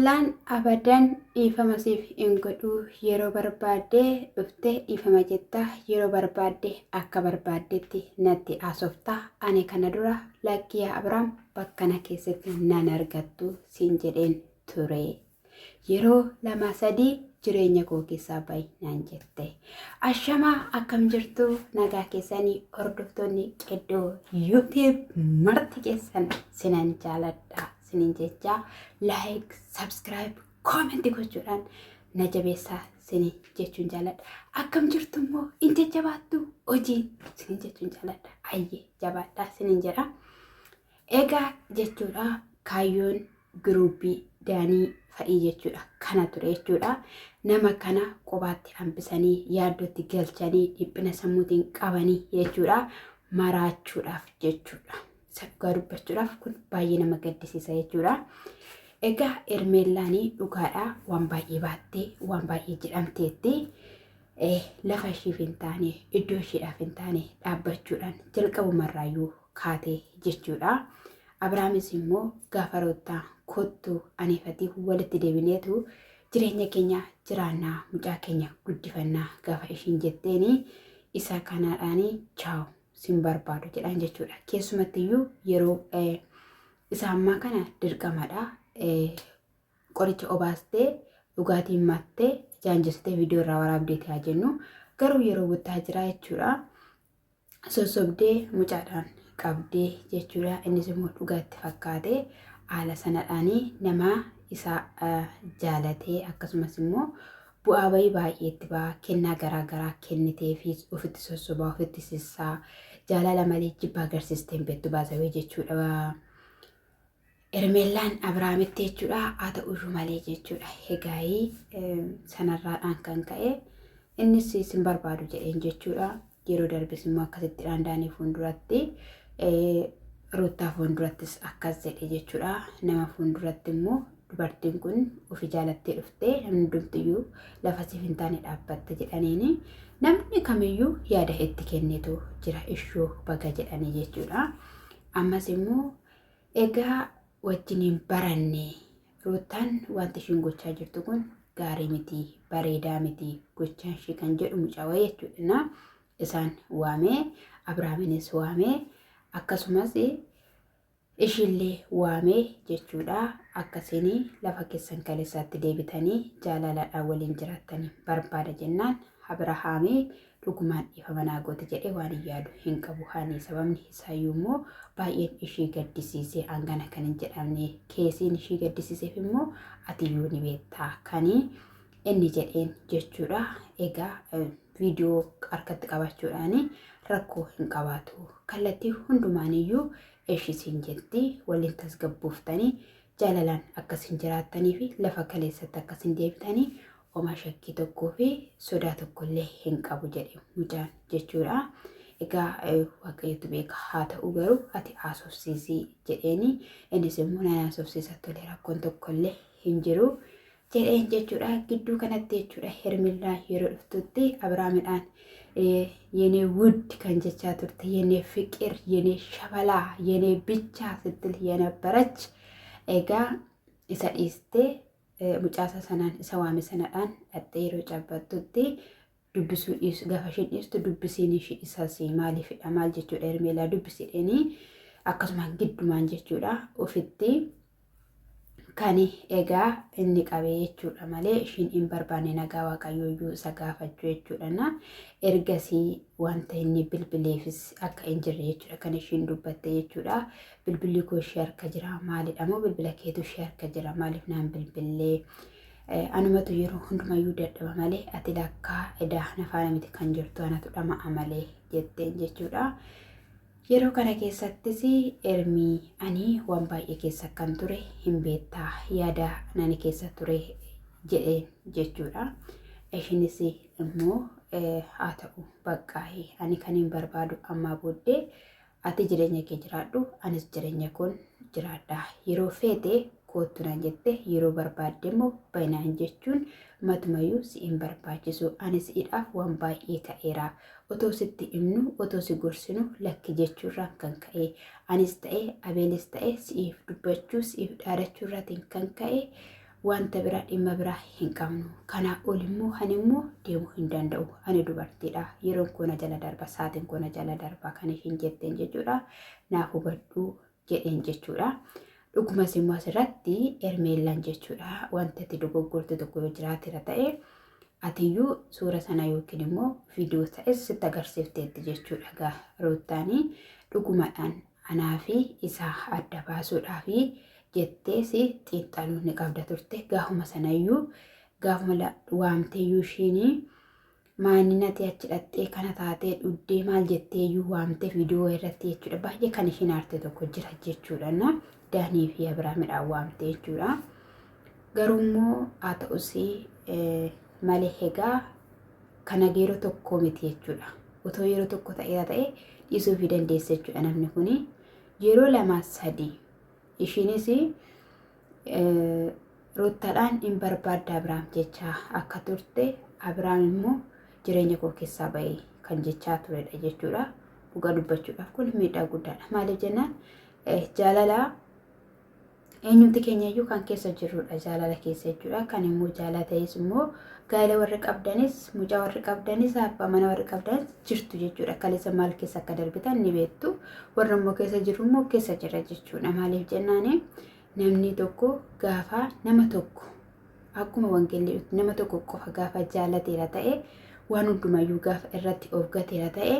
Hermeellaan abadan dhiifama siif hin godhu yeroo barbaadde dhuftee dhiifama jettaa yeroo barbaadde akka barbaaddetti natti haasoftaa ani kana dura lakkiyaa Abiraam bakkana keessatti nan argattu siin jedheen ture. Yeroo 2-3 jireenya koo keessaa ba'i naan jette. Ashamaa akkam jirtu nagaa keessanii hordoftoonni Qeddoo YouTube marti keessan sinan jaaladha. Sinin jecha like, subscribe, comment gochuudhaan na jabeessaa sinin jechuun jaaladha. Akkam jirtu immoo in jajjabaattu hojii sinin jechuun jaaladha. Ayyee jabaadhaa sinin jedha. Egaa jechuudha kaayyoon giruubii daanii fa'ii jechuudha. Kana ture jechuudha. Nama kana qobaatti hambisanii yaaddootti galchanii dhiphina sammuutiin qabanii jechuudha. Maraachuudhaaf jechuudha. Saggaa dubbachuudhaaf kun baay'ee nama gaddisiisa jechuudha. Egaa Hermeellaanii dhugaadhaa waan baay'ee baattee waan baay'ee jedhamteetti lafa ishiif hin taane iddoo ishiidhaaf hin taane dhaabbachuudhaan jalqabumarraayyuu kaatee jechuudha. Abiraamis immoo gaafa roottaa kottuu aniifatii walitti deebineetu jireenya keenya jiraannaa mucaa keenya guddifannaa gaafa ishiin jetteeni isa kanaadhaanii chaawu. Sin barbaadu jedhan jechuudha. Keessumattiyyuu yeroo isa ammaa kana dirqamadha. Qoricha obaastee dhugaatiin mattee jaanjistee viidiyoo irraa waraabdeetii haa jennu. Garuu yeroo guttaa jira jechuudha. Sosobdee mucaadhaan qabdee jechuudha. Innis immoo dhugaatti fakkaatee haala sanadhaanii nama isa jaalatee akkasumas immoo bu'aa bayii baay'eetti ba'a kennaa garaagaraa kennitee fi ofitti sosobaa ofitti sissaa jaalala malee jibba agarsiisteen beektu baasawee jechuudha. Hermeellaan Abiraamitti jechuudha haa ta'uyyuu malee jechuudha. Egaa sanarraadhaan kan ka'e innis sin barbaadu jedheen jechuudha. Yeroo darbis immoo akkasitti dhaandaanii fuulduratti roottaa fuuldurattis akkas jedhe jechuudha. Nama fuulduratti immoo dubartiin kun ofii jaalattee dhuftee namni hundumtiyyuu lafa siif hin taane dhaabbatte jedhaniini namni kamiyyuu yaada itti kennitu jira ishoo baga jedhanii jechuudha. Ammas immoo egaa wajjiniin baranne roottaan wanti ishiin gochaa jirtu kun gaarii miti bareedaa miti gochaan ishii kan jedhu mucaa jechuudha. Isaan waamee Abiraaminis waamee akkasumas ishillee waamee jechuudha. Akkasiin lafa keessan kaleessaatti deebitanii jaalaladhaan waliin jiraatanii barbaada jennaan Abirahaamii dhugumaan dhiifama naa goote jedhee waan yaadu hin qabu. Haani sababni isaayyuu immoo baay'een ishii gaddisiisee hangana kan hin jedhamne keessiin ishii gaddisiiseef immoo atiyyuu ni beektaa kanii inni jedheen jechuudha. Egaa viidiyoo harkatti qabachuudhaan rakkoo hin qabaatu. Kallattii hundumaaniyyuu ishisiin jetti waliin tasgabbooftanii jaalalaan akkasiin jiraattanii fi lafa kaleessatti akkasiin deebitanii oma shakkii tokkoo fi sodaa tokkollee hin qabu jedhe mucaan jechuudha. Egaa waaqayyotu beeka haa ta'u garuu ati haasofsiisii jedheeni innis immoo na haasofsiisa tolee rakkoon tokkollee hin jiru jedheen jechuudha. Gidduu kanatti jechuudha Hermeellaan yeroo dhuftutti Abiraamidhaan የኔ ውድ ከንጀቻ ቱርት የኔ ፍቅር የኔ ሸበላ የኔ ብቻ ስትል የነበረች ኤጋ ኢሰዲስቴ ሙጫሳ ሰናን ሰዋሜ ሰናዳን አጤሮ ጨበጡቲ ዱብሱ ኢስ ጋፋሽን ኢስቱ ዱብሲኒ ሺ ኢሳሲ ማሊፍ አማል ጀቹ ኤርሜላ ዱብሲ ኤኒ አከሱማን ግዱማን ጀቹዳ ኦፊቲ Kani egaa inni qabee jechuudha malee ishiin hin barbaanne nagaa waaqayyooyyuu isa gaafachuu jechuudha. Ergasii wanta inni bilbileefis akka hin jirre jechuudha kan ishiin dubbatte jechuudha. Bilbilli koo ishee harka jira maalidha moo bilbila keetu ishee harka jira maaliif naan bilbillee anumatu yeroo hundumayyuu dadhaba malee ati lakkaa edaa nafaana miti kan jirtu anatu dhama'a malee jetteen jechuudha. Yeroo kana keessattis Ermii ani waan baay'ee keessa kan ture hin beektaa yaada nani keessa ture jedheen jechuudha. Ishiinis immoo haa ta'u baqqaa'ee ani kan hin barbaadu ammaa booddee ati jireenya kee jiraadhu anis jireenya koon jiraadha. Yeroo feete kootu naan jette yeroo barbaadde immoo baay'inaan jechuun matumayyuu si hin barbaachisu anis hidhaaf waan baay'ee ta'eera. Otoo sitti himnu otoo si gorsinu lakki jechuurraan kan ka'e anis ta'e abeelis ta'e siif dubbachuu siif dhaadachuu irraatiin kan ka'e wanta bira dhimma biraa hin qabnu. Kanaa ol immoo ani immoo deemuu hin danda'u. Ani dubartiidha. Yeroon koona jala darba, sa'aatiin koona jala darba kan ishiin jetteen jechuudha. Naaf hubadhu jedheen jechuudha. Dhugumas immoo asirratti Ermeellaan jechuudha. Wanta itti dogoggorte tokko yoo jiraatira ta'e atiyyuu suura sana yookiin immoo viidiyoo ta'es sitti agarsiifteetti jechuudha. Gaa Ruuttaanii dhugumadhaan anaa fi isaa adda baasuudhaafi jettee si xiinxaluu ni qabda turte. Gaafuma sanayyuu gaafuma waamteeyyuu ishiin maaninati achi dhattee kana taatee dhuddee maal jetteeyyuu waamtee viidiyoo irratti jechuudha. Baay'ee kan ishiin aarte tokko jira jechuudha. Daanii fi Abiraamidhaan waamtee jechuudha. Garuu immoo haa ta'us malee egaa kana yeroo tokko miti jechuudha. Otoo yeroo tokko ta'e dhiisuu fi dandeessa jechuudha namni kuni. Yeroo 2-3 ishiinis Ruuttaadhaan hin barbaadda Abiraam jechaa akka turte, Abiraam immoo jireenya koo keessaa bahee kan jechaa turedha jechuudha. Dhugaa dubbachuudhaaf kun miidhaa guddaadha. Maaliif jennaan jaalala eenyumti keenyayyuu kan keessa jirrudha. Jaalala keessa jechuudha. Kan immoo jaalatees immoo gaa'ela warri qabdanis, mucaa warri qabdanis, abbaa mana warri qabdanis jirtu jechuudha. Kaleessa maal keessa akka darbitan ni beektu. Warra immoo keessa jiru immoo keessa jira jechuudha. Maaliif jennaani namni tokko gaafa nama tokko akkuma wangeelli nama tokko qofa gaafa jaalateera ta'e waan hundumayyuu gaafa irratti of gateera ta'e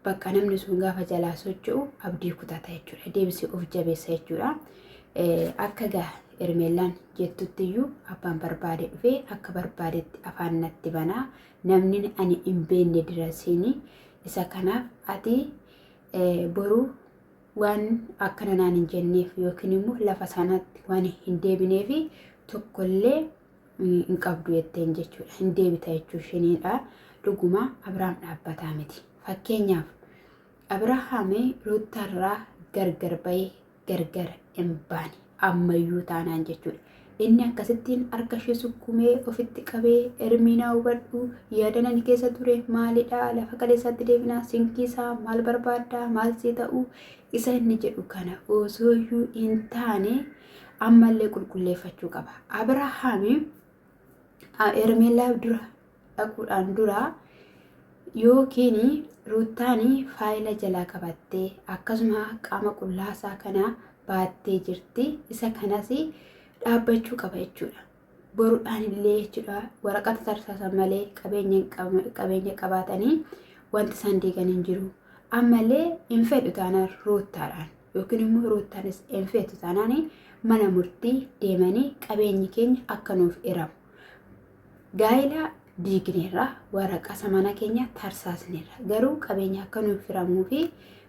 bakka namni sun gaafa jalaa socho'u abdii kutata jechuudha. Deebisee of jabeessa jechuudha. Akka Ermeellaan jettuttiyyu abbaan barbaade dhufee akka barbaadetti afaan natti banaa namni ani hin beekne dirasiini isa kanaaf ati boruu waan akkana naan hin jenneef yookiin immoo lafa sanatti waan hin deebineef tokkollee hin qabdu jetteen jechuudha. Hin deebita jechuu isheenidha. Dhuguma Abiraam dhaabbataa miti. Fakkeenyaaf Abirahaam Ruuttaarraa gargar bahee gargar hin baane ammayyuu taanaan jechuudha. Inni akkasittiin harka ishee sukkumee ofitti qabee Ermiinaa hubadhu yaada ani keessa ture maalidha lafa kaleessaatti deebinaa sinkiisaa maal barbaaddaa maal si ta'u isa inni jedhu kana osooyyuu hin taane ammallee qulqulleeffachuu qaba. Abirahaam Ermeellaa dura dhaquudhaan dura yookiin Ruuttaanii faayila jalaa qabattee akkasuma qaama qullaasaa kana baattee jirti. Isa kanas dhaabbachuu qaba jechuudha. Boruudhaan illee jechuudha waraqata tarsaasan malee qabeenya qabaatanii wanti isaan deegan hin jiru. Ammallee hin fedhu taanaan Ruuttaadhaan yookiin immoo Ruuttaanis hin fedhu taanaan mana murtii deemanii qabeenyi keenya akka nuuf hiramu. Gaa'ela diigneerra waraqaa mana keenya tarsaasneerra garuu qabeenya akka nuuf hiramuu fi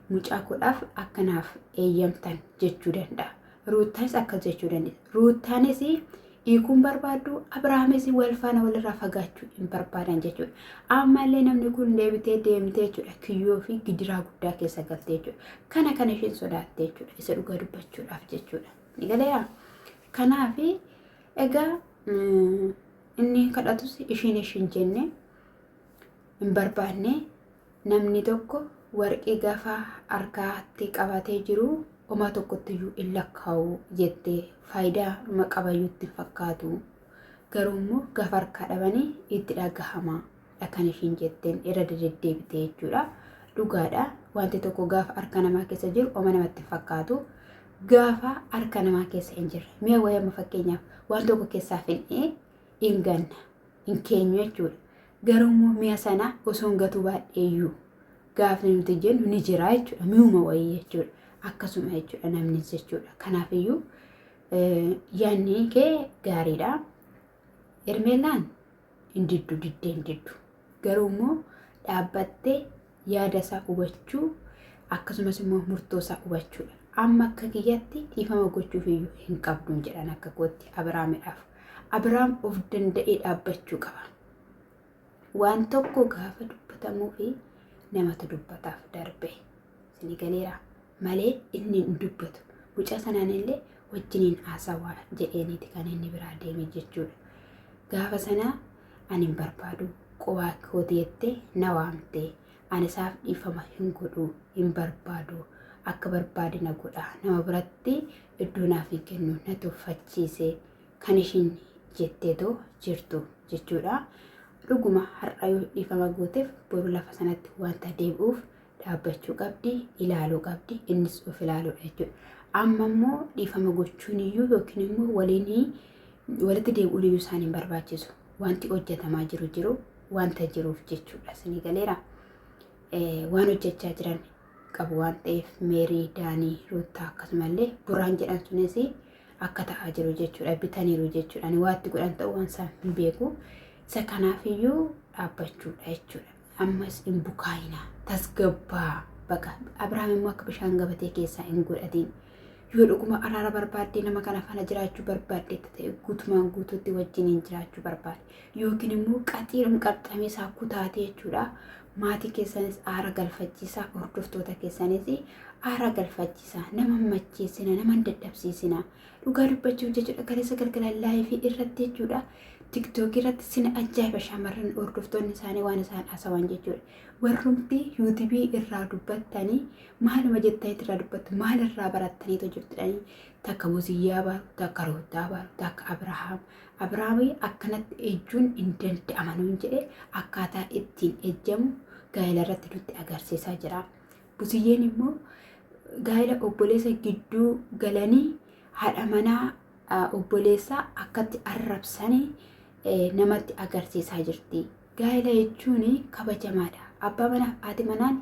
mucaa kodhaaf akkanaaf eeyyamtan jechuu danda'a. Ruuttaanis akkas jechuu dandeessa. Ruuttaanis hiikuun barbaaddu Abiraamis wal faana walirraa fagaachuu hin barbaadan jechuudha. Ammallee namni kun deemtee jechuudha. Kiyyoo fi gidiraa guddaa keessa galtee jechuudha. Kana isheen sodaatte jechuudha. Isa dhugaa dubbachuudhaaf jechuudha. Ni galeera. Kanaaf egaa inni kadhatus ishiin jenne hin barbaanne namni tokko warqii gaafa harkaatti qabatee jiru oma tokkottiyyuu hin lakkaa'u jettee faayidaa dhuma qabayyuutti fakkaatu. Garuu immoo gaafa harkaa dhabanii itti dhagahama kan ishiin jetteen irra deddeebite jechuudha. Dhugaadha. Wanti tokko gaafa harka namaa keessa jiru oma namatti fakkaatu. Gaafa harka namaa keessa hin jirre mi'a wayama fakkeenyaaf waan tokko keessaa finnee hin ganna hin keenyu jechuudha. Garuu immoo mi'a sana osoo hin gatuu baadheeyyuu gaafni nuti jennu ni jira jechuudha. Mi'uma wayii jechuudha. Akkasuma jechuudha namnis jechuudha. Kanaafiyyuu yaadni kee gaariidha. Ermeellaan hin diddu. Garuu immoo dhaabbattee yaada isaa hubachuu akkasumas immoo murtoo isaa hubachuudha. Amma akka kiyyatti dhiifama gochuufiyyuu hin qabduun jedhan akka kootti Abiraamidhaaf. Abiraam of danda'ee dhaabbachuu qaba. Waan tokko gaafa dubbatamuu fi namatu dubbataaf darbe. Sini galeera malee inni hin dubbatu. Mucaa sanaan illee wajjiniin haasawaa jedheeniiti kan inni biraa deeme jechuudha. Gaafa sana ani hin barbaadu qubaa kooti jettee na waamtee ani isaaf dhiifama hin godhu hin barbaadu akka barbaade na godha nama biratti iddoo naaf hin kennu na tuffachiise kan ishiin jetteetoo jirtu jechuudha. Dhuguma har'ayyuu dhiifama gooteef boru lafa sanatti wanta deebi'uuf dhaabbachuu qabdi, ilaaluu qabdi, innis of ilaaluudha jechuudha. Amma immoo dhiifama gochuun iyyuu yookiin immoo walitti deebi'uun iyyuu isaan hin barbaachisu. Wanti hojjetamaa jiru wanta jiruuf jechuudha. Isinii galeera. Waan hojjechaa jiran qabu waan ta'eef Meerii, Daanii, Ruutaa akkasumallee Buraan jedhan sunis akka ta'aa jiru jechuudha. Bitaniiru jechuudha. Ani waatti godhan ta'uu waan isaan hin beeku. Isa kanaafiyyuu dhaabbachuudha jechuudha. Ammas hin bukaayina, tasgabbaa baqa. Abrahaam immoo akka bishaan gabatee keessaa hin godhatiin. Yoo dhuguma araara barbaadde nama kana faana jiraachuu barbaadde ta'e guutumaan guutuutti wajjin hin jiraachuu barbaade. Yookiin immoo qaxiidhaan qarxamee isaa kutaate jechuudha. Maatii keessanis aara galfachiisaa, hordoftoota keessanis aara galfachiisaa, nama macheessina, nama dadhabsiisina. Dhugaa dubbachuuf jechuudha. Kaleessa galgalaan laayifii irratti jechuudha. TikTok irratti sina ajaa'iba shamarran hordoftoonni isaanii waan isaan haasawaan jechuudha. Warrumti YouTube irraa dubbattanii maaluma jettaniitu irraa dubbattu, maal irraa barattaniitu jirtudhanii takka Buziyyaa baaru, takka Ruutaa baaru, takka Abrahaam. Abrahaamii akkanatti ejjuun hin danda'amanuun jedhee akkaataa ittiin ejjamu gaa'ela irratti nutti agarsiisaa jira. Buziyyeen immoo gaa'ela obboleessa gidduu galanii haadha manaa obboleessaa akkatti arrabsanii namatti agarsiisaa jirti. Gaa'ela jechuun kabajamaadha. Abbaa manaaf haati manaan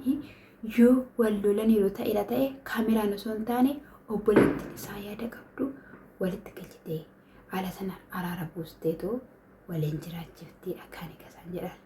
yoo wal lolaniiru ta'e kaameraan osoo hin taane obboleettiin isaa yaada qabdu walitti galchitee haala sanaan araara buusteetoo waliin jiraachiftiidha kan eegasan jedhan.